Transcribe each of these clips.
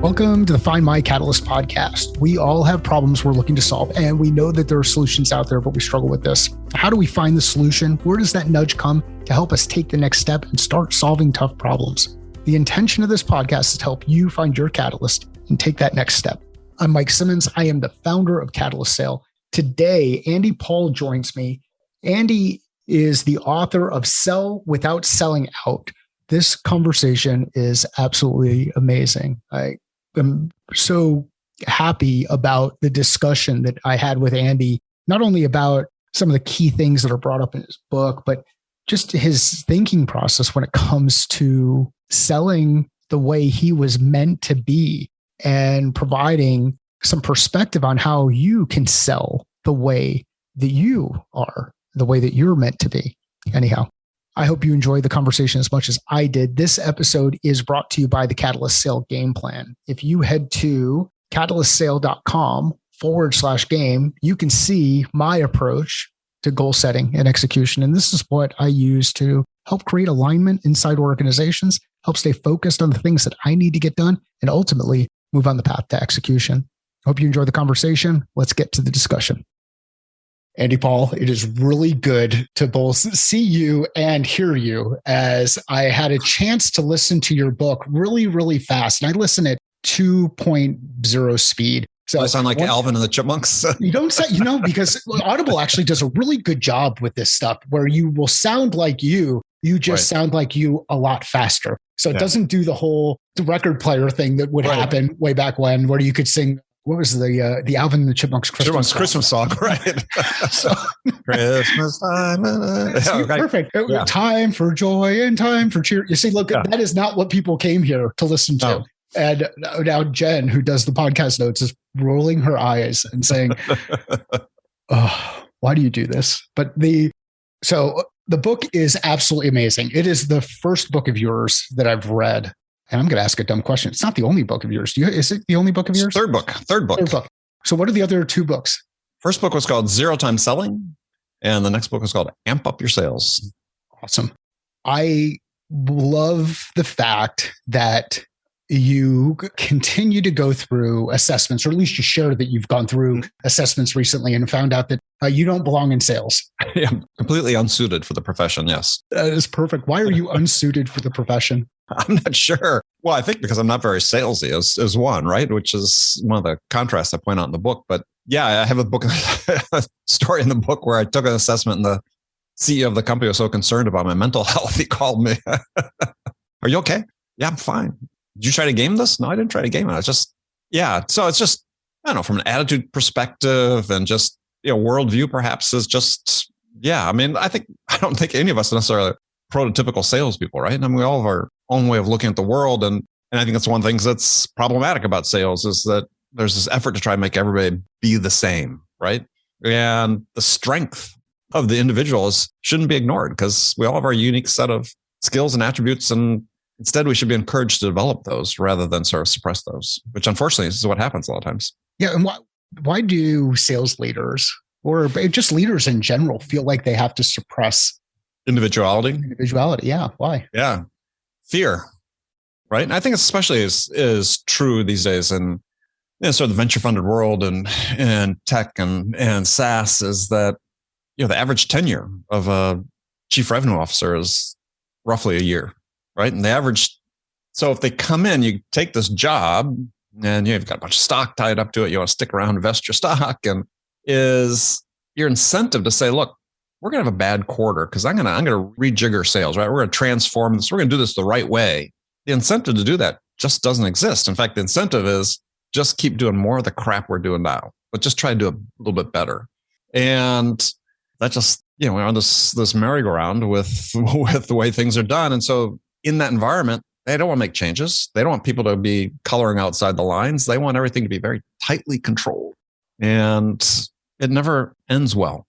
Welcome to the Find My Catalyst podcast. We all have problems we're looking to solve, and we know that there are solutions out there, but we struggle with this. How do we find the solution? Where does that nudge come to help us take the next step and start solving tough problems? The intention of this podcast is to help you find your catalyst and take that next step. I'm Mike Simmons. I am the founder of Catalyst Sale. Today, Andy Paul joins me. Andy is the author of Sell Without Selling Out. This conversation is absolutely amazing. I'm so happy about the discussion that I had with Andy, not only about some of the key things that are brought up in his book, but just his thinking process when it comes to selling the way he was meant to be and providing some perspective on how you can sell the way that you are, the way that you're meant to be. Anyhow, I hope you enjoyed the conversation as much as I did. This episode is brought to you by the Catalyst Sale Game Plan. If you head to catalystsale.com/game, you can see my approach to goal setting and execution. And this is what I use to help create alignment inside organizations, help stay focused on the things that I need to get done, and ultimately move on the path to execution. Hope you enjoy the conversation. Let's get to the discussion. Andy Paul, it is really good to both see you and hear you, as I had a chance to listen to your book really, really fast. And I listen at 2.0 speed. So I sound like Alvin and the Chipmunks. You don't say, because Audible actually does a really good job with this stuff where you will sound like you just sound like you a lot faster. So it doesn't do the record player thing that would happen way back when, where you could sing. What was the Alvin and the Chipmunks Christmas song? Right. So, Christmas time. Perfect. Yeah. Time for joy and time for cheer. You see, look, that is not what people came here to listen to. No. And now Jen, who does the podcast notes, is rolling her eyes and saying, "Oh, why do you do this?" But the book is absolutely amazing. It is the first book of yours that I've read. And I'm going to ask a dumb question. It's not the only book of yours. Is it the only book of yours? Third book. So what are the other two books? First book was called Zero Time Selling. And the next book was called Amp Up Your Sales. Awesome. I love the fact that you continue to go through assessments, or at least you share that you've gone through assessments recently and found out that you don't belong in sales. Yeah, completely unsuited for the profession. Yes. That is perfect. Why are you unsuited for the profession? I'm not sure. Well, I think because I'm not very salesy is one, right? Which is one of the contrasts I point out in the book. But yeah, I have a story in the book where I took an assessment and the CEO of the company was so concerned about my mental health, he called me. Are you okay? Yeah, I'm fine. Did you try to game this? No, I didn't try to game it. So it's just, I don't know, from an attitude perspective and just, worldview perhaps is just, I don't think any of us are necessarily prototypical salespeople, right? I mean, we all have our own way of looking at the world. And I think that's one of the things that's problematic about sales is that there's this effort to try and make everybody be the same, right? And the strength of the individuals shouldn't be ignored because we all have our unique set of skills and attributes. And instead, we should be encouraged to develop those rather than sort of suppress those, which unfortunately is what happens a lot of times. Yeah. And why do sales leaders or just leaders in general feel like they have to suppress individuality? Yeah. Why? Yeah. Fear. Right. And I think especially is true these days in sort of the venture funded world and tech and SaaS is that, the average tenure of a chief revenue officer is roughly a year. Right. And the average. So if they come in, you take this job and you've got a bunch of stock tied up to it. You want to stick around, invest your stock, and is your incentive to say, look, we're going to have a bad quarter because I'm going to rejigger sales, right? We're going to transform this. We're going to do this the right way. The incentive to do that just doesn't exist. In fact, the incentive is just keep doing more of the crap we're doing now, but just try to do a little bit better. And that just, we're on this merry-go-round with the way things are done. And so in that environment, they don't want to make changes. They don't want people to be coloring outside the lines. They want everything to be very tightly controlled. And it never ends well.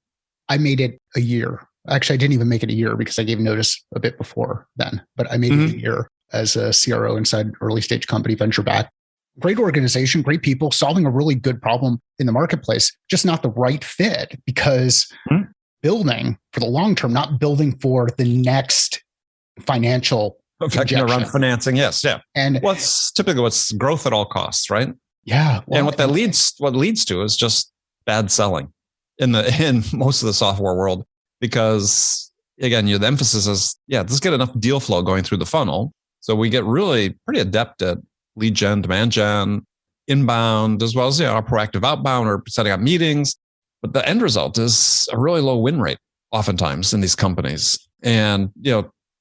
I made it a year. Actually, I didn't even make it a year because I gave notice a bit before then, but I made it a year as a CRO inside early stage company, venture back. Great organization, great people, solving a really good problem in the marketplace, just not the right fit because building for the long term, not building for the next financial affecting around financing. Yes. Yeah. And what's growth at all costs, right? Yeah. Well, and what leads to is just bad selling in most of the software world, because again, the emphasis is, let's get enough deal flow going through the funnel. So we get really pretty adept at lead gen, demand gen, inbound, as well as our proactive outbound or setting up meetings. But the end result is a really low win rate oftentimes in these companies. And,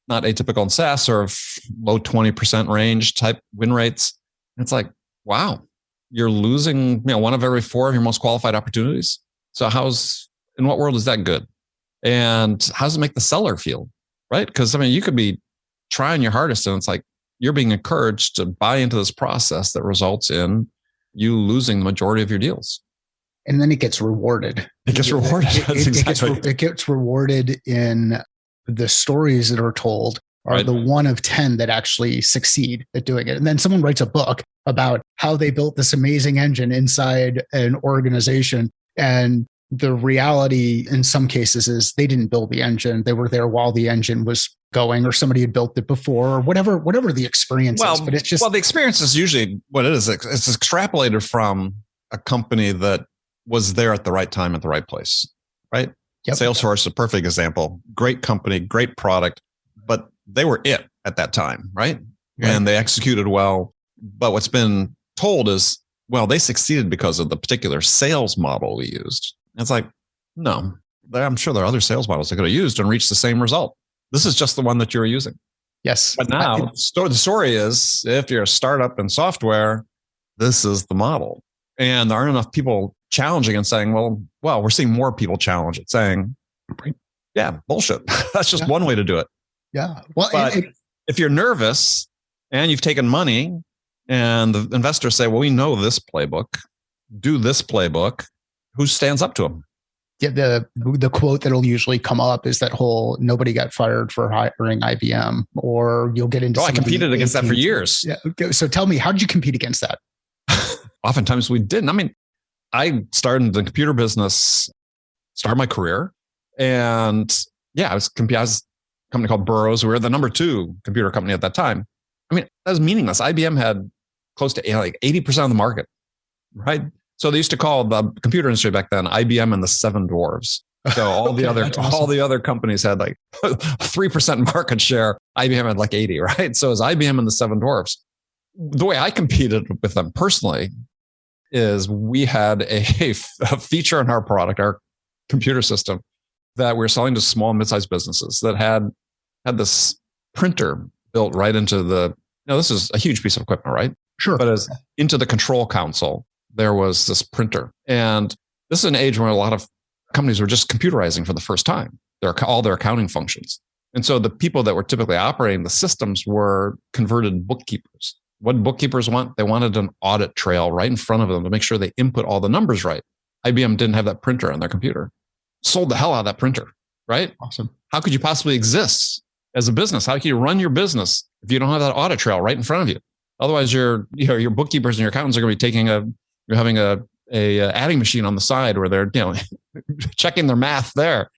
not atypical in SaaS, sort of low 20% range type win rates. And it's like, wow, you're losing, one of every 4 of your most qualified opportunities. So in what world is that good? And how does it make the seller feel? Right? Because you could be trying your hardest and it's like you're being encouraged to buy into this process that results in you losing the majority of your deals. And then it gets rewarded. It gets rewarded. It gets rewarded in the stories that are told are the 1 of 10 that actually succeed at doing it. And then someone writes a book about how they built this amazing engine inside an organization. And the reality in some cases is they didn't build the engine. They were there while the engine was going, or somebody had built it before, or whatever the experience is. But it's just... the experience is usually what it is. It's extrapolated from a company that was there at the right time at the right place, right? Yep. Salesforce is a perfect example. Great company, great product, but they were it at that time, right? And they executed well. But what's been told is, they succeeded because of the particular sales model we used. And it's like, no, I'm sure there are other sales models they could have used and reached the same result. This is just the one that you were using. Yes. But now the story is, if you're a startup in software, this is the model. And there aren't enough people challenging and saying, well, we're seeing more people challenge it, saying, bullshit. That's just one way to do it. Yeah. Well, but if you're nervous and you've taken money and the investors say, well, we know this playbook, do this playbook, who stands up to them? Yeah, the quote that'll usually come up is that whole "nobody got fired for hiring IBM," or you'll get into. I competed against that for years. Yeah. So tell me, how did you compete against that? Oftentimes we didn't. I started in the computer business, started my career, and I was a company called Burroughs. We were the number 2 computer company at that time. That was meaningless. IBM had close to 80% of the market, right? So they used to call the computer industry back then IBM and the 7 dwarves. So all the other companies had 3% market share. IBM had 80, right? So it was IBM and the 7 dwarves. The way I competed with them personally is we had a feature in our product, our computer system, that we were selling to small and mid-sized businesses that had this printer built right into this is a huge piece of equipment, right? Sure. But as into the control console, there was this printer. And this is an age where a lot of companies were just computerizing for the first time, all their accounting functions. And so the people that were typically operating the systems were converted bookkeepers. What did bookkeepers want? They wanted an audit trail right in front of them to make sure they input all the numbers right. IBM didn't have that printer on their computer. Sold the hell out of that printer, right? Awesome. How could you possibly exist as a business? How can you run your business if you don't have that audit trail right in front of you? Otherwise, your bookkeepers and your accountants are going to be having a adding machine on the side where they're checking their math there.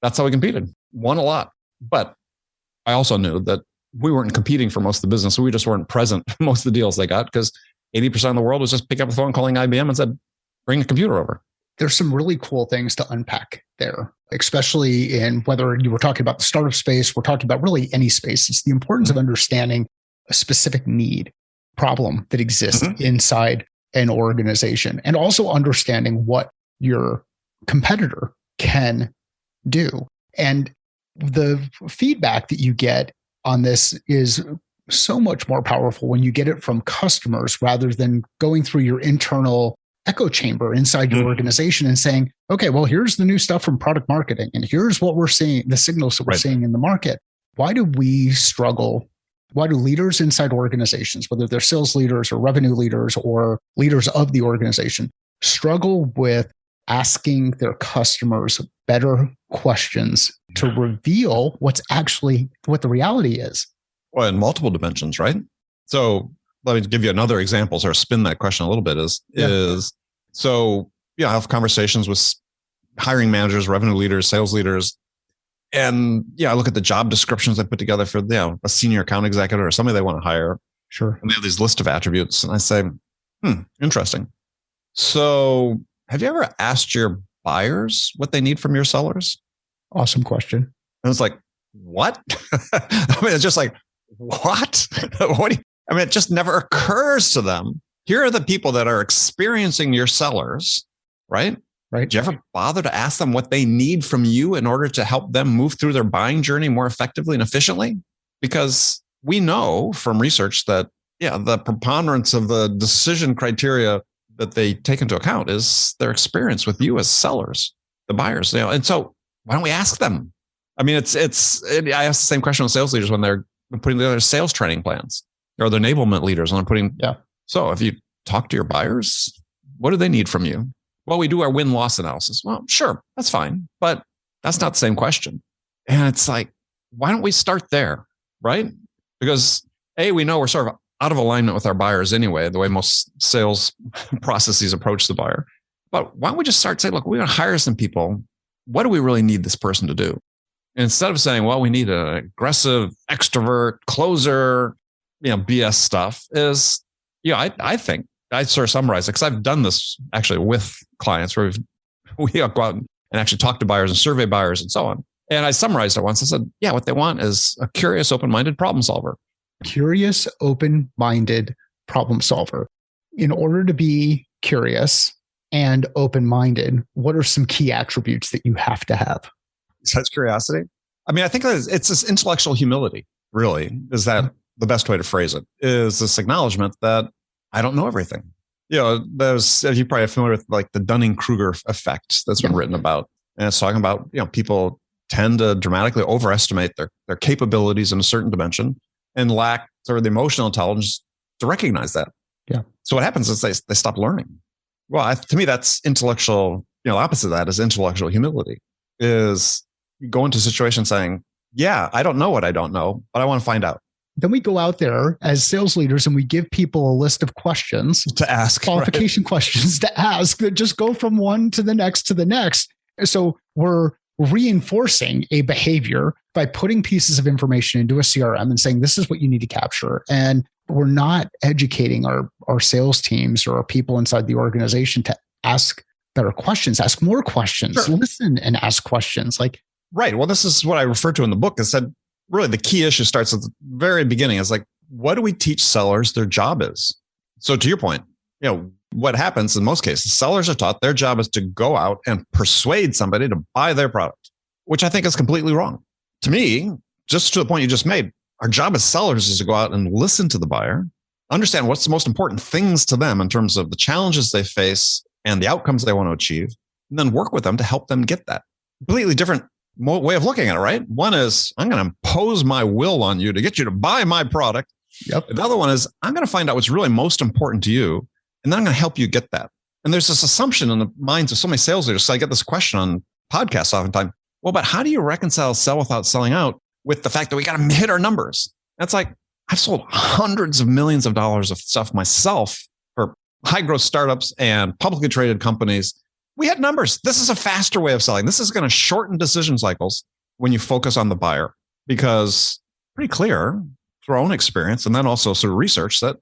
That's how we competed. Won a lot. But I also knew that we weren't competing for most of the business. We just weren't present most of the deals they got, because 80% of the world was just picking up the phone, calling IBM and said, bring a computer over. There's some really cool things to unpack there, especially in whether you were talking about the startup space, we're talking about really any space. It's the importance of understanding a specific need, problem that exists inside an organization, and also understanding what your competitor can do. And the feedback that you get on this is so much more powerful when you get it from customers rather than going through your internal echo chamber inside your organization and saying, okay, well, here's the new stuff from product marketing, and here's what we're seeing, the signals that we're seeing in the market. Why do we struggle? Why do leaders inside organizations, whether they're sales leaders or revenue leaders or leaders of the organization, struggle with asking their customers better questions to reveal what the reality is? Well, in multiple dimensions, right? So let me give you another example, or spin that question a little bit I have conversations with hiring managers, revenue leaders, sales leaders, And I look at the job descriptions I put together for a senior account executive or somebody they want to hire. Sure. And they have these list of attributes. And I say, interesting. So have you ever asked your buyers what they need from your sellers? Awesome question. And it's like, what? I mean, it's just like, what? It just never occurs to them. Here are the people that are experiencing your sellers, right? Right. Do you ever bother to ask them what they need from you in order to help them move through their buying journey more effectively and efficiently? Because we know from research that, the preponderance of the decision criteria that they take into account is their experience with you as sellers, the buyers. And so why don't we ask them? I mean, I ask the same question with sales leaders when they're putting together sales training plans, or their enablement leaders when they're putting. So if you talk to your buyers, what do they need from you? Well, we do our win-loss analysis. Well, sure, that's fine, but that's not the same question. And it's like, why don't we start there, right? Because we know we're sort of out of alignment with our buyers anyway, the way most sales processes approach the buyer. But why don't we just start saying, look, we're going to hire some people. What do we really need this person to do? And instead of saying, well, we need an aggressive extrovert closer, BS stuff is, I think I sort of summarize it because I've done this actually with clients where we go out and actually talk to buyers and survey buyers and so on. And I summarized it once. I said, what they want is a curious, open-minded problem solver. Curious, open-minded problem solver. In order to be curious and open-minded, what are some key attributes that you have to have? Besides curiosity? I mean, I think it's this intellectual humility, really, is that the best way to phrase it, is this acknowledgement that I don't know everything. There's, as you probably are familiar with, like the Dunning-Kruger effect that's been written about. And it's talking about, people tend to dramatically overestimate their capabilities in a certain dimension and lack sort of the emotional intelligence to recognize that. Yeah. So what happens is they stop learning. Well, to me, that's intellectual, the opposite of that is intellectual humility, is you go into a situation saying, I don't know what I don't know, but I want to find out. Then we go out there as sales leaders and we give people a list of questions to ask, qualification questions to ask that just go from one to the next to the next. So we're reinforcing a behavior by putting pieces of information into a CRM and saying, this is what you need to capture. And we're not educating our sales teams or our people inside the organization to ask better questions, ask more questions, listen and ask questions. Right. Well, this is what I refer to in the book. I said, really, the key issue starts at the very beginning. It's like, what do we teach sellers their job is? So to your point, what happens in most cases, sellers are taught their job is to go out and persuade somebody to buy their product, which I think is completely wrong. To me, just to the point you just made, our job as sellers is to go out and listen to the buyer, understand what's the most important things to them in terms of the challenges they face and the outcomes they want to achieve, and then work with them to help them get that. Completely different way of looking at it, right? One is, I'm going to impose my will on you to get you to buy my product. Yep. The other one is, I'm going to find out what's really most important to you, and then I'm going to help you get that. And there's this assumption in the minds of so many sales leaders. So I get this question on podcasts oftentimes. Well, but how do you reconcile sell without selling out with the fact that we got to hit our numbers? That's like, I've sold hundreds of millions of dollars of stuff myself for high growth startups and publicly traded companies. We had numbers. This is a faster way of selling. This is going to shorten decision cycles when you focus on the buyer, because pretty clear through our own experience and then also through research that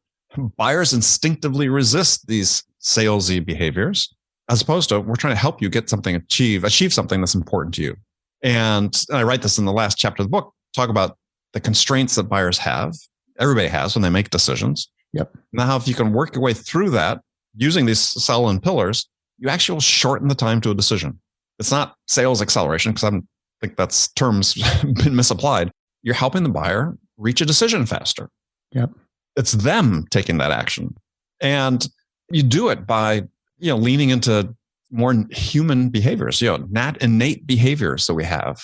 buyers instinctively resist these salesy behaviors, as opposed to we're trying to help you get something, achieve something that's important to you. And I write this in the last chapter of the book, talk about the constraints that buyers have, everybody has when they make decisions. Yep. Now, if you can work your way through that using these sell-in pillars, you actually will shorten the time to a decision. It's not sales acceleration, because I think that's terms been misapplied. You're helping the buyer reach a decision faster. Yep. It's them taking that action. And you do it by, leaning into more human behaviors, not innate behaviors that we have,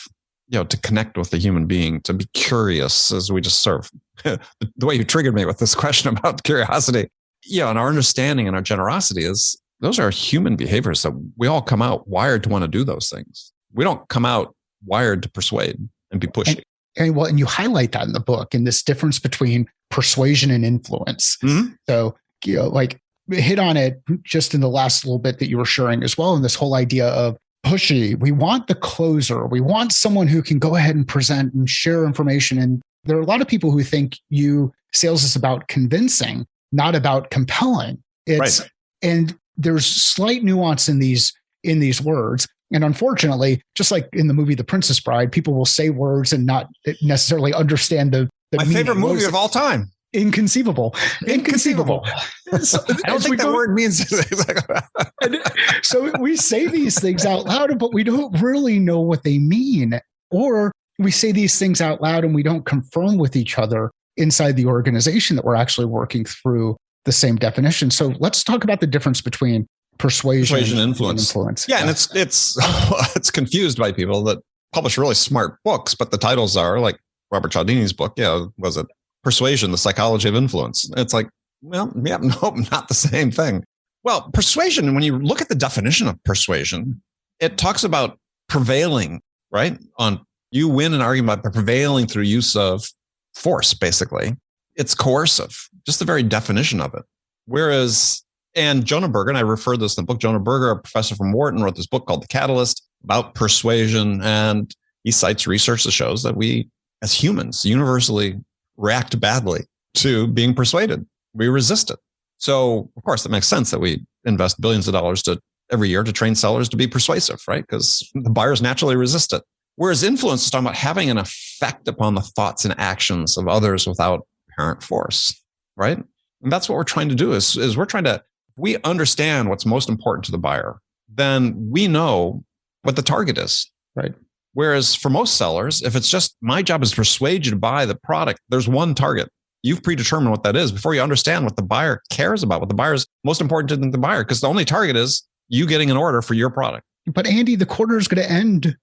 to connect with the human being, to be curious, as we just serve. The way you triggered me with this question about curiosity, and our understanding and our generosity is, those are human behaviors that we all come out wired to want to do those things. We don't come out wired to persuade and be pushy. And you highlight that in the book, and this difference between persuasion and influence. Mm-hmm. So, hit on it just in the last little bit that you were sharing as well. And this whole idea of pushy. We want the closer. We want someone who can go ahead and present and share information. And there are a lot of people who think sales is about convincing, not about compelling. It's right. And there's slight nuance in these words. And unfortunately, just like in the movie The Princess Bride, people will say words and not necessarily understand the my meaning. Favorite movie of all time. Inconceivable. So, I don't think that word means. So we say these things out loud, but we don't really know what they mean. Or we say these things out loud and we don't confirm with each other inside the organization that we're actually working through the same definition. So let's talk about the difference between persuasion and influence. Yeah, and it's confused by people that publish really smart books, but the titles are like Robert Cialdini's book. Yeah, was it Persuasion, the Psychology of Influence? It's like, well, yeah, nope, not the same thing. Well, persuasion, when you look at the definition of persuasion, it talks about prevailing, right? You win an argument by prevailing through use of force, basically. It's coercive, just the very definition of it. Whereas, and Jonah Berger, and I refer this in the book, Jonah Berger, a professor from Wharton, wrote this book called The Catalyst about persuasion. And he cites research that shows that we, as humans, universally react badly to being persuaded. We resist it. So, of course, that makes sense that we invest billions of dollars every year to train sellers to be persuasive, right? Because the buyers naturally resist it. Whereas influence is talking about having an effect upon the thoughts and actions of others without apparent force, right? And that's what we're trying to do is we're trying to, if we understand what's most important to the buyer, then we know what the target is, right? Whereas for most sellers, if it's just my job is to persuade you to buy the product, there's one target. You've predetermined what that is before you understand what the buyer cares about, what the buyer's most important to the buyer, because the only target is you getting an order for your product. But Andy, the quarter is going to end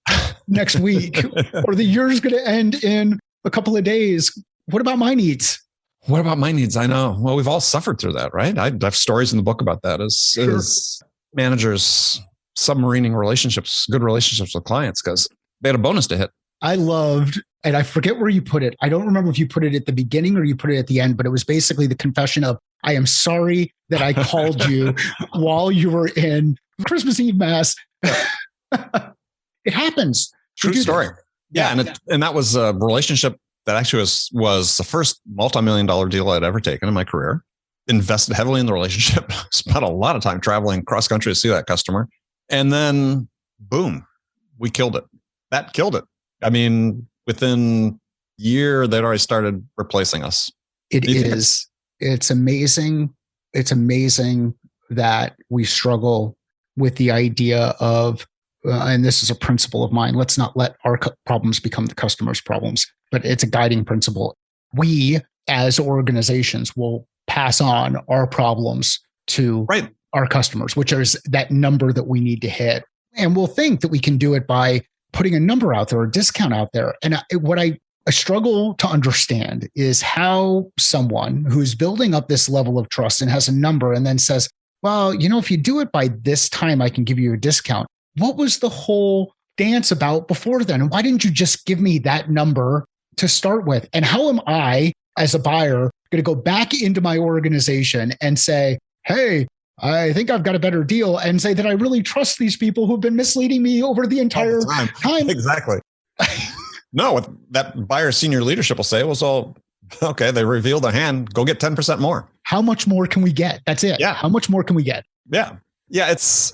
next week, or the year is going to end in a couple of days. What about my needs? What about my needs? I know. Well, we've all suffered through that, right? I have stories in the book about that as managers submarining relationships, good relationships with clients, because they had a bonus to hit. I loved, and I forget where you put it. I don't remember if you put it at the beginning or you put it at the end, but it was basically the confession of, I am sorry that I called you while you were in Christmas Eve Mass. It happens. True story. Yeah. And that was a relationship that actually was the first multi-million-dollar deal I'd ever taken in my career. Invested heavily in the relationship, spent a lot of time traveling cross country to see that customer. And then boom, we killed it. That killed it. I mean, within a year, they'd already started replacing us. It's amazing. It's amazing that we struggle with the idea of, and this is a principle of mine, let's not let our problems become the customer's problems, but it's a guiding principle. We, as organizations, will pass on our problems to our customers, which is that number that we need to hit. And we'll think that we can do it by putting a number out there or a discount out there. And what I struggle to understand is how someone who's building up this level of trust and has a number and then says, well, if you do it by this time, I can give you a discount. What was the whole dance about before then? And why didn't you just give me that number to start with? And how am I, as a buyer, going to go back into my organization and say, hey, I think I've got a better deal, and say that I really trust these people who've been misleading me over the entire time. Exactly. No, what that buyer senior leadership will say was, "Oh, okay, they revealed a hand. Go get 10% more." How much more can we get? That's it. Yeah. How much more can we get? Yeah. Yeah. It's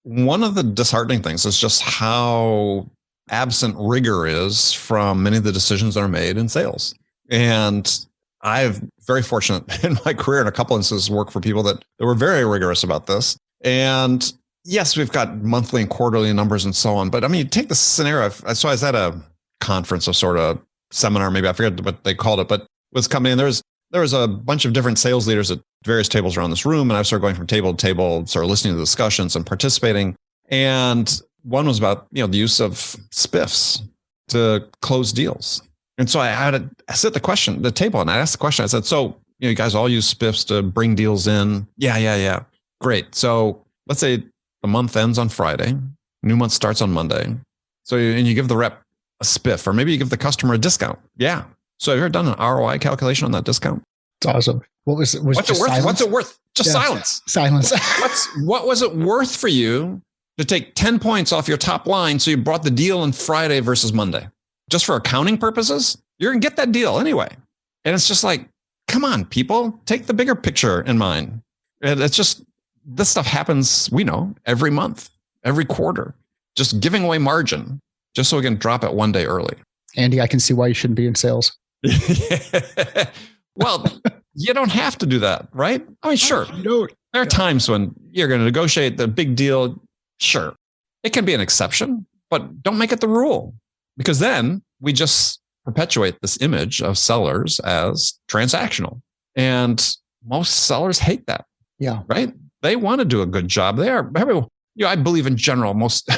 one of the disheartening things is just how absent rigor is from many of the decisions that are made in sales. And I've very fortunate in my career in a couple instances worked for people that were very rigorous about this. And yes, we've got monthly and quarterly numbers and so on. But I mean, you take the scenario. So I was at a conference of sort of seminar, maybe I forget what they called it, but was coming in. There was a bunch of different sales leaders at various tables around this room. And I started going from table to table, sort of listening to the discussions and participating. And one was about, the use of spiffs to close deals. And so I set the table, and I asked the question. I said, so, you guys all use spiffs to bring deals in? Yeah. Great. So let's say the month ends on Friday, new month starts on Monday. So, and you give the rep a spiff, or maybe you give the customer a discount. Yeah. So have you ever done an ROI calculation on that discount? It's awesome. What's it worth? Silence. What's it worth? Just silence. Silence. What was it worth for you to take 10 points off your top line so you brought the deal on Friday versus Monday. Just for accounting purposes, you're going to get that deal anyway. And it's just like, come on, people, take the bigger picture in mind. And it's just, this stuff happens, we know, every month, every quarter, just giving away margin just so we can drop it one day early. Andy, I can see why you shouldn't be in sales. Well, you don't have to do that, right? I mean, sure. There are times when you're going to negotiate the big deal. Sure. It can be an exception, but don't make it the rule, because then we just perpetuate this image of sellers as transactional. And most sellers hate that. Yeah. Right? They want to do a good job. They are, I believe in general, most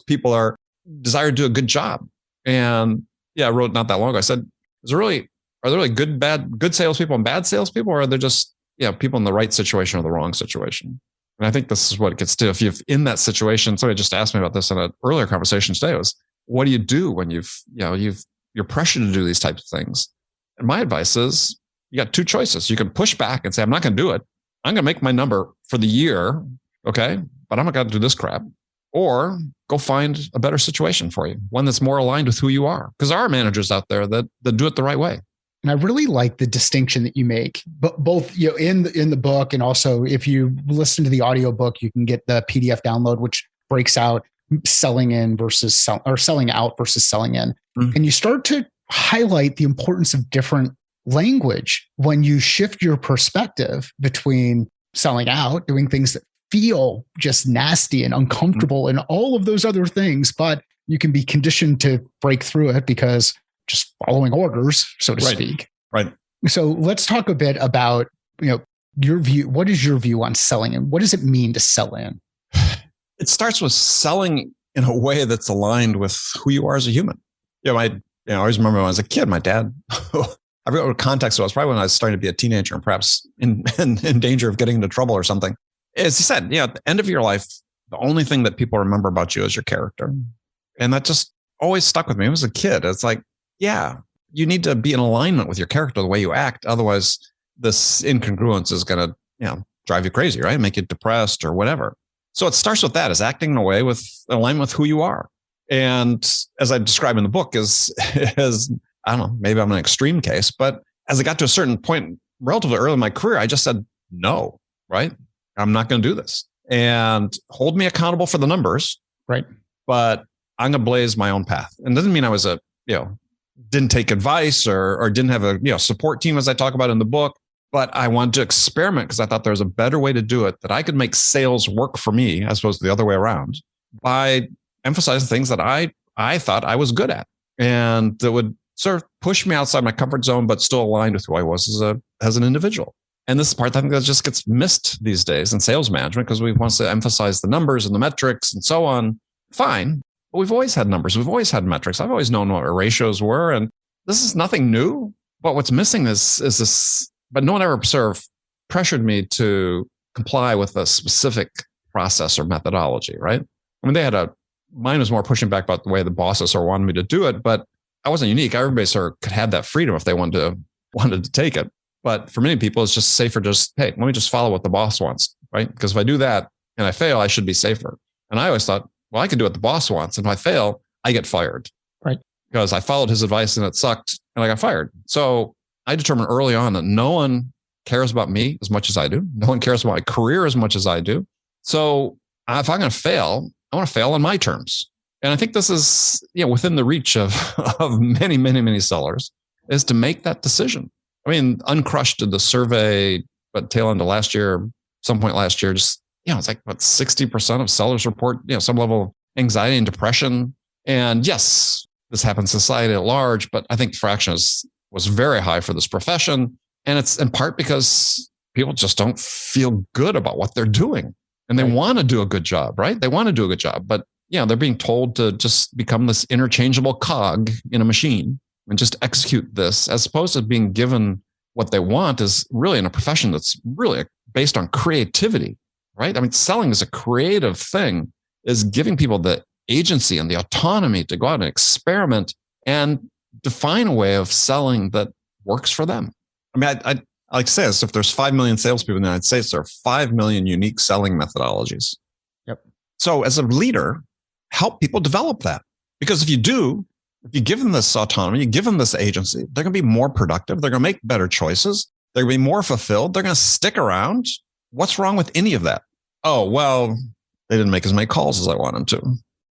people desire to do a good job. And I wrote not that long ago, I said, are there really good salespeople and bad salespeople, or are there just people in the right situation or the wrong situation? And I think this is what it gets to. If you're in that situation, somebody just asked me about this in an earlier conversation today, was what do you do when you're pressured to do these types of things? And my advice is you got two choices. You can push back and say, I'm not going to do it. I'm going to make my number for the year. Okay. But I'm not going to do this crap. Or go find a better situation for you, one that's more aligned with who you are. Because there are managers out there that do it the right way. And I really like the distinction that you make, but both in the book, and also if you listen to the audiobook, you can get the PDF download, which breaks out selling in versus selling out versus selling in. Mm-hmm. And you start to highlight the importance of different language when you shift your perspective between selling out, doing things that feel just nasty and uncomfortable, mm-hmm. and all of those other things, but you can be conditioned to break through it because just following orders, so to speak. Right. So let's talk a bit about, your view. What is your view on selling in? What does it mean to sell in? It starts with selling in a way that's aligned with who you are as a human. I always remember when I was a kid, my dad, I forgot what context it was, probably when I was starting to be a teenager and perhaps in danger of getting into trouble or something. As he said, at the end of your life, the only thing that people remember about you is your character. And that just always stuck with me. I was a kid. It's like, you need to be in alignment with your character, the way you act. Otherwise, this incongruence is going to, drive you crazy, right? Make you depressed or whatever. So it starts with that, is acting in a way with alignment with who you are. And as I describe in the book, is I don't know, maybe I'm an extreme case, but as I got to a certain point relatively early in my career, I just said, no, right? I'm not going to do this, and hold me accountable for the numbers. Right. But I'm going to blaze my own path. And it doesn't mean I was didn't take advice or didn't have a support team, as I talk about in the book, but I wanted to experiment because I thought there was a better way to do it, that I could make sales work for me as opposed to the other way around, by emphasizing things that I thought I was good at, and that would sort of push me outside my comfort zone, but still aligned with who I was as an individual. And this is the part I think that just gets missed these days in sales management, because we want to emphasize the numbers and the metrics and so on. Fine. But we've always had numbers. We've always had metrics. I've always known what our ratios were. And this is nothing new. But what's missing is this, but no one ever pressured me to comply with a specific process or methodology, right? I mean, mine was more pushing back about the way the bosses wanted me to do it, but I wasn't unique. Everybody sort of could have that freedom if they wanted to take it. But for many people, it's just safer hey, let me just follow what the boss wants, right? Because if I do that and I fail, I should be safer. And I always thought, well, I can do what the boss wants. And if I fail, I get fired. Right. Because I followed his advice and it sucked and I got fired. So I determined early on that no one cares about me as much as I do. No one cares about my career as much as I do. So if I'm going to fail, I want to fail on my terms. And I think this is within the reach of many, many, many sellers, is to make that decision. I mean, Uncrushed did the survey, but tail end of last year, some point last year, just, it's like, 60% of sellers report, some level of anxiety and depression. And yes, this happens in society at large, but I think the fraction was very high for this profession. And it's in part because people just don't feel good about what they're doing. And they want to do a good job, right? They want to do a good job, but they're being told to just become this interchangeable cog in a machine and just execute this, as opposed to being given what they want, is really in a profession that's really based on creativity, right? I mean, selling is a creative thing, is giving people the agency and the autonomy to go out and experiment and define a way of selling that works for them. I mean, I like to say this, if there's 5 million salespeople in the United States, there are 5 million unique selling methodologies. Yep. So as a leader, help people develop that. Because if you do, if you give them this autonomy, you give them this agency, they're going to be more productive. They're going to make better choices. They're going to be more fulfilled. They're going to stick around. What's wrong with any of that? Oh, well, they didn't make as many calls as I want them to.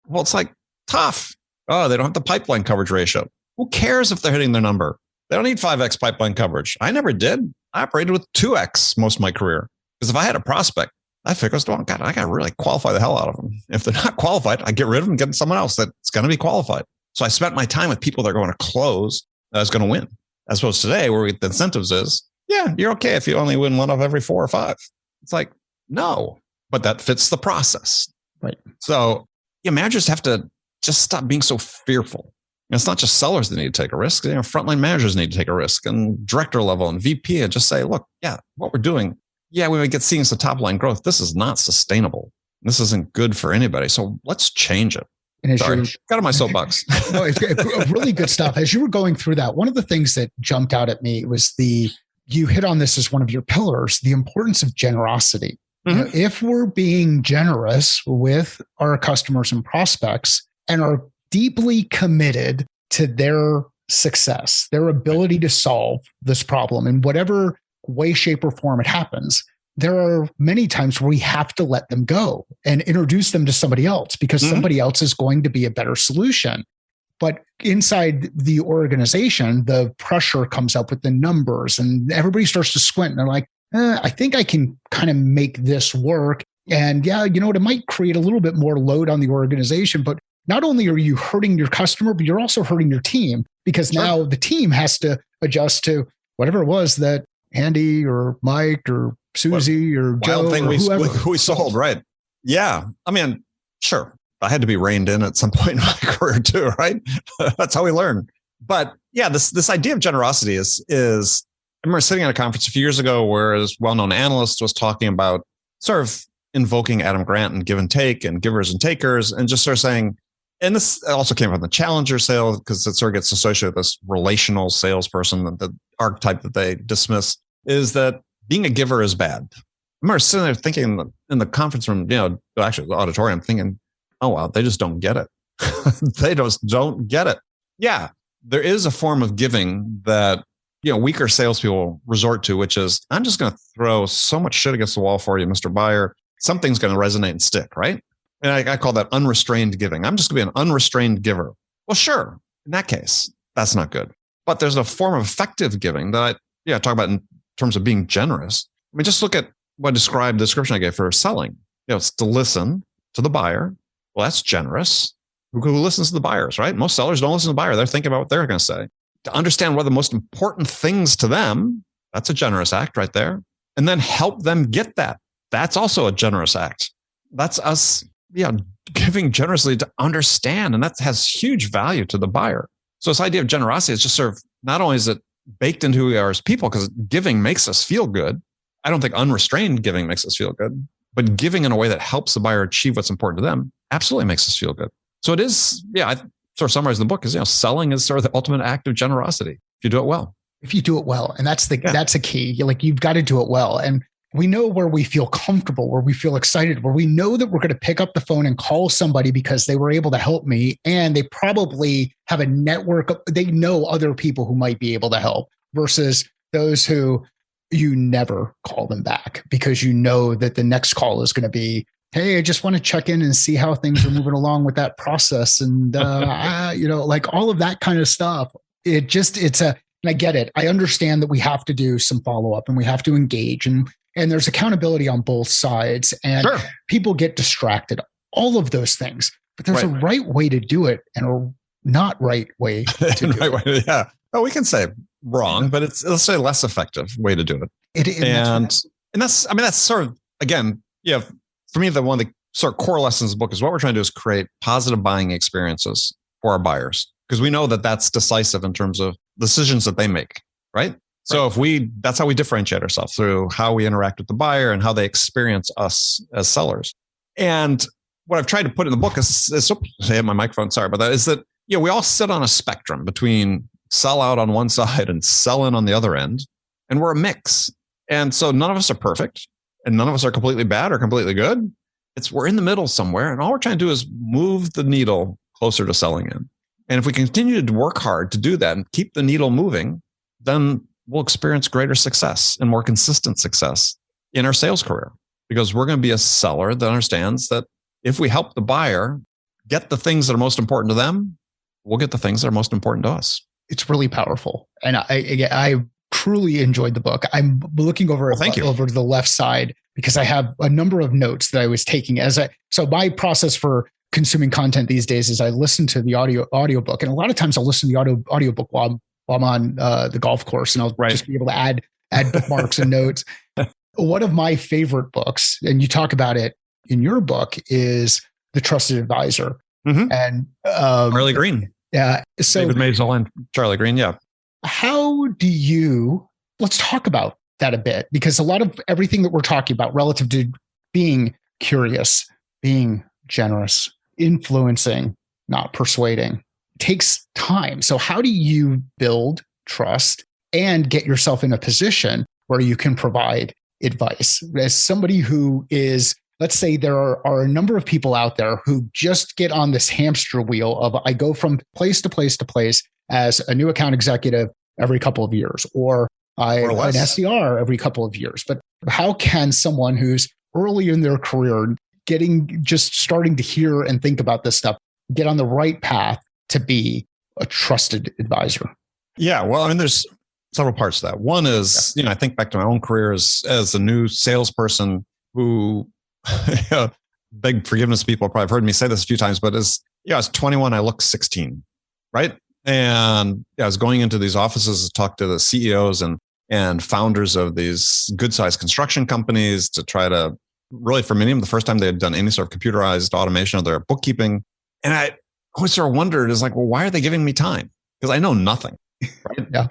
Well, it's like tough. Oh, they don't have the pipeline coverage ratio. Who cares if they're hitting their number? They don't need 5x pipeline coverage. I never did. I operated with 2x most of my career. Because if I had a prospect, I figured, oh, God, I got to really qualify the hell out of them. If they're not qualified, I get rid of them and get someone else that's going to be qualified. So I spent my time with people that are going to close, that's going to win. As opposed to today, where the incentives is, yeah, you're okay if you only win one of every 4 or 5. It's like, no, but that fits the process. Right. So managers have to just stop being so fearful. And it's not just sellers that need to take a risk. Frontline managers need to take a risk, and director level and VP, and just say, look, yeah, what we're doing, yeah, we might get seeing some top line growth. This is not sustainable. This isn't good for anybody. So let's change it. And Sorry, got on my soapbox. No, it's really good stuff. As you were going through that, one of the things that jumped out at me was you hit on this as one of your pillars, the importance of generosity. Mm-hmm. If we're being generous with our customers and prospects and are deeply committed to their success, their ability to solve this problem in whatever way, shape, or form it happens, there are many times where we have to let them go and introduce them to somebody else because somebody else is going to be a better solution. But inside the organization, the pressure comes up with the numbers and everybody starts to squint and they're like, I think I can kind of make this work. And yeah, you know what, it might create a little bit more load on the organization, but not only are you hurting your customer, but you're also hurting your team because now the team has to adjust to whatever it was that Andy or Mike or Susie or Joe thing or whoever we sold, right? Yeah. I mean, sure. I had to be reined in at some point in my career too, right? That's how we learn. But yeah, this idea of generosity is I remember sitting at a conference a few years ago where a well-known analyst was talking about sort of invoking Adam Grant and give and take and givers and takers and just sort of saying, and this also came from the challenger sale because it sort of gets associated with this relational salesperson, the archetype that they dismiss, is that being a giver is bad. I remember sitting there thinking in the conference room, actually the auditorium, thinking, oh, wow, they just don't get it. They just don't get it. Yeah, there is a form of giving that weaker salespeople resort to, which is, I'm just going to throw so much shit against the wall for you, Mr. Buyer. Something's going to resonate and stick, right? And I call that unrestrained giving. I'm just going to be an unrestrained giver. Well, sure. In that case, that's not good. But there's a form of effective giving that I talk about in terms of being generous. I mean, just look at what the description I gave for selling. It's to listen to the buyer. Well, that's generous. Who listens to the buyers, right? Most sellers don't listen to the buyer. They're thinking about what they're going to say. To understand what are the most important things to them, that's a generous act right there. And then help them get that. That's also a generous act. That's us, giving generously to understand. And that has huge value to the buyer. So this idea of generosity is just sort of, not only is it baked into who we are as people, because giving makes us feel good. I don't think unrestrained giving makes us feel good, but giving in a way that helps the buyer achieve what's important to them absolutely makes us feel good. So it is, I sort of summarize the book as, selling is sort of the ultimate act of generosity if you do it well. If you do it well. And that's a key. You've got to do it well. And we know where we feel comfortable, where we feel excited, where we know that we're going to pick up the phone and call somebody because they were able to help me. And they probably have a network. They know other people who might be able to help versus those who you never call them back because you know that the next call is going to be, hey, I just want to check in and see how things are moving along with that process. And, like all of that kind of stuff. And I get it. I understand that we have to do some follow-up and we have to engage and there's accountability on both sides and people get distracted, all of those things, but there's a right way to do it and a not right way to do it. Yeah. Oh, we can say wrong, but let's say less effective way to do it. And that's sort of, again, for me, one of the sort of core lessons of the book is what we're trying to do is create positive buying experiences for our buyers because we know that that's decisive in terms of decisions that they make, right? So that's how we differentiate ourselves through how we interact with the buyer and how they experience us as sellers. And what I've tried to put in the book is I have my microphone, sorry about that, is that, we all sit on a spectrum between sell out on one side and sell in on the other end. And we're a mix. And so none of us are perfect and none of us are completely bad or completely good. We're in the middle somewhere, and all we're trying to do is move the needle closer to selling in. And if we continue to work hard to do that and keep the needle moving, then we'll experience greater success and more consistent success in our sales career, because we're going to be a seller that understands that if we help the buyer get the things that are most important to them, we'll get the things that are most important to us. It's really powerful. And I truly enjoyed the book. I'm looking over over to the left side because I have a number of notes that I was taking so my process for consuming content these days is I listen to the audiobook. And a lot of times I'll listen to the audiobook while I'm on the golf course, and I'll just be able to add bookmarks and notes. One of my favorite books, and you talk about it in your book, is The Trusted Advisor. Mm-hmm. And Charlie Green. Yeah. So David Maisel and Charlie Green. Yeah. Let's talk about that a bit, because a lot of everything that we're talking about relative to being curious, being generous, influencing, not persuading, takes time. So how do you build trust and get yourself in a position where you can provide advice? As somebody who is, let's say there are a number of people out there who just get on this hamster wheel of, I go from place to place to place as a new account executive every couple of years, or I'm an SDR every couple of years. But how can someone who's early in their career, just starting to hear and think about this stuff, get on the right path to be a trusted advisor? Yeah. Well, I mean, there's several parts to that. One is, I think back to my own career as a new salesperson who, beg forgiveness, people probably have heard me say this a few times, but I was 21, I looked 16, right? And I was going into these offices to talk to the CEOs and founders of these good-sized construction companies to try to, really for many of them, the first time they had done any sort of computerized automation of their bookkeeping. And I always sort of wondered, well, why are they giving me time? Because I know nothing, right? Yeah.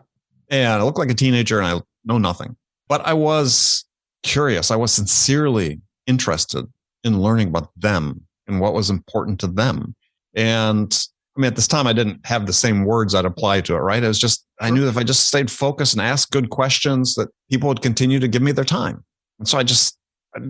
And I look like a teenager and I know nothing. But I was curious. I was sincerely interested in learning about them and what was important to them. And I mean, at this time, I didn't have the same words I'd apply to it, right? It was just, I knew that if I just stayed focused and asked good questions, that people would continue to give me their time. And so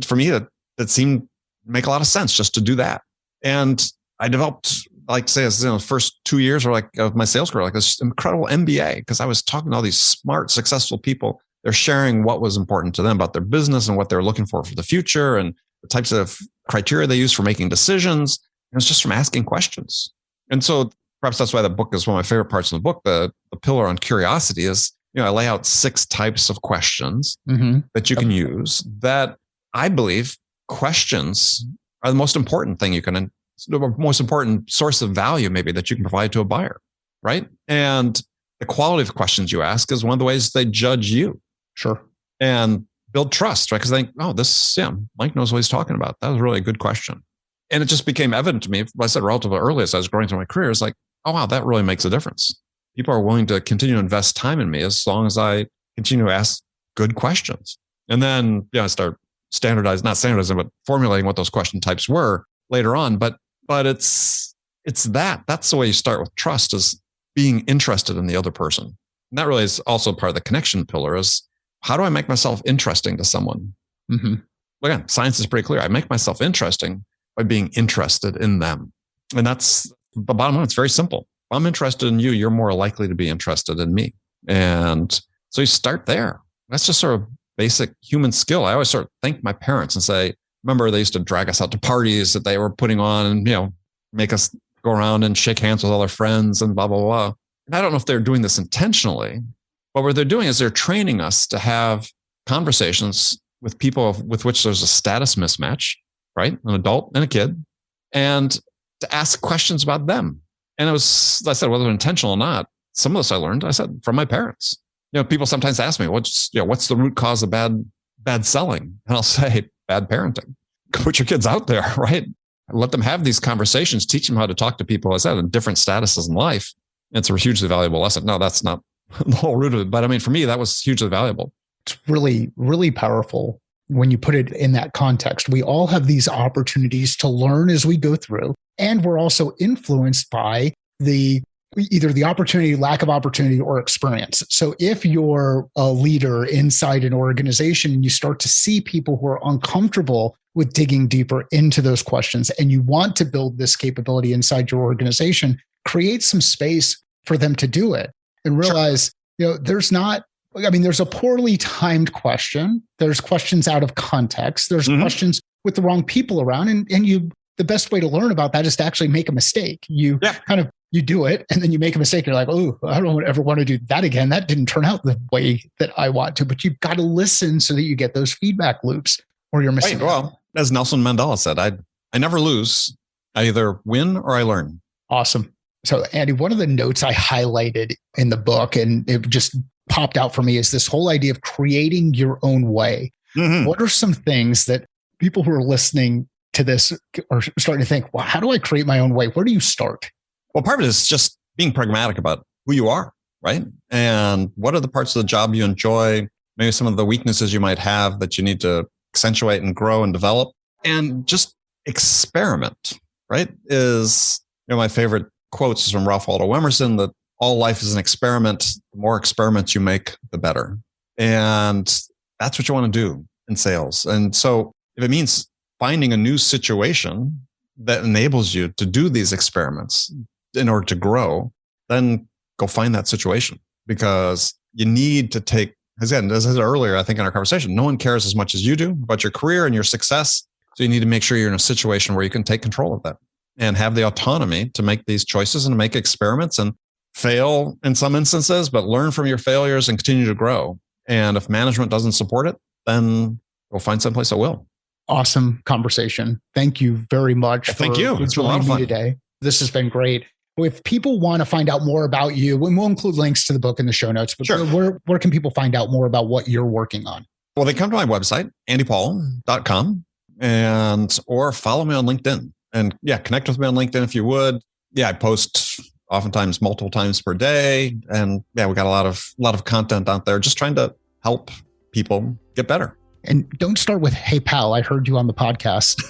for me, that seemed to make a lot of sense just to do that. And I developed, like say, the first 2 years of my sales career, this incredible MBA, because I was talking to all these smart, successful people. They're sharing what was important to them about their business and what they're looking for the future and the types of criteria they use for making decisions. And it's just from asking questions. And so perhaps that's why the book is one of my favorite parts of the book. The pillar on curiosity is, I lay out 6 types of questions that you can use, that I believe questions are the most important thing the most important source of value maybe that you can provide to a buyer, right? And the quality of the questions you ask is one of the ways they judge you. Sure. And build trust, right? Because they think, Mike knows what he's talking about. That was really a good question. And it just became evident to me, I said relatively early as I was growing through my career, it's like, oh, wow, that really makes a difference. People are willing to continue to invest time in me as long as I continue to ask good questions. And then, I start not standardizing, but formulating what those question types were later on. But it's that's the way you start with trust, is being interested in the other person. And that really is also part of the connection pillar, is how do I make myself interesting to someone? Mm-hmm. Again, science is pretty clear. I make myself interesting by being interested in them. And that's the bottom line. It's very simple. If I'm interested in you, you're more likely to be interested in me. And so you start there. That's just sort of basic human skill. I always sort of thank my parents and say, remember, they used to drag us out to parties that they were putting on and, make us go around and shake hands with all our friends and blah, blah, blah. And I don't know if they're doing this intentionally, but what they're doing is they're training us to have conversations with people with which there's a status mismatch, right? An adult and a kid, and to ask questions about them. And it was, I said, whether intentional or not, some of this I learned, I said, from my parents. People sometimes ask me, what's the root cause of bad selling? And I'll say, bad parenting. Put your kids out there, right? Let them have these conversations, teach them how to talk to people, as I said, in different statuses in life. It's a hugely valuable lesson. No, that's not the whole root of it. But I mean, for me, that was hugely valuable. It's really, really powerful when you put it in that context. We all have these opportunities to learn as we go through, and we're also influenced by either the opportunity, lack of opportunity, or experience. So if you're a leader inside an organization and you start to see people who are uncomfortable with digging deeper into those questions and you want to build this capability inside your organization, create some space for them to do it and realize, there's a poorly timed question. There's questions out of context. There's questions with the wrong people around. And the best way to learn about that is to actually make a mistake. You do it and then you make a mistake. You're like, oh, I don't ever want to do that again. That didn't turn out the way that I want to, but you've got to listen so that you get those feedback loops or you're missing. Right. Well, as Nelson Mandela said, I never lose. I either win or I learn. Awesome. So Andy, one of the notes I highlighted in the book, and it just popped out for me, is this whole idea of creating your own way. What are some things that people who are listening to this are starting to think, well, how do I create my own way? Where do you start? Well, part of it is just being pragmatic about who you are, right? And what are the parts of the job you enjoy? Maybe some of the weaknesses you might have that you need to accentuate and grow and develop, and just experiment, right? Is, my favorite quotes is from Ralph Waldo Emerson, that all life is an experiment. The more experiments you make, the better. And that's what you want to do in sales. And so if it means finding a new situation that enables you to do these experiments in order to grow, then go find that situation, because you need to take, as I said earlier, I think in our conversation, no one cares as much as you do about your career and your success. So you need to make sure you're in a situation where you can take control of that and have the autonomy to make these choices and to make experiments and fail in some instances, but learn from your failures and continue to grow. And if management doesn't support it, then go find someplace that will. Awesome conversation. Thank you very much for joining me today. This has been great. If people want to find out more about you, we'll include links to the book in the show notes, but where can people find out more about what you're working on? Well, they come to my website, andypaul.com, or follow me on LinkedIn. And connect with me on LinkedIn if you would. I post oftentimes multiple times per day. And we got a lot of content out there, just trying to help people get better. And don't start with, hey, pal, I heard you on the podcast.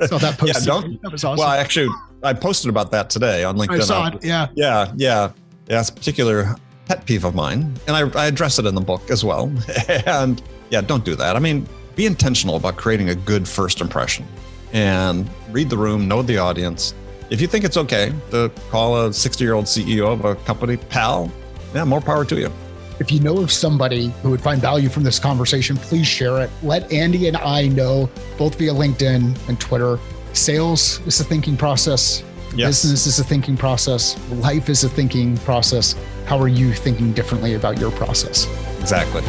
So that post. That was awesome. Well, I posted about that today on LinkedIn. I saw it. Yeah. Yeah. It's a particular pet peeve of mine. And I address it in the book as well. And don't do that. I mean, be intentional about creating a good first impression and read the room, know the audience. If you think it's okay to call a 60-year-old CEO of a company pal, more power to you. If you know of somebody who would find value from this conversation, please share it. Let Andy and I know, both via LinkedIn and Twitter. Sales is a thinking process. Yes. Business is a thinking process. Life is a thinking process. How are you thinking differently about your process? Exactly.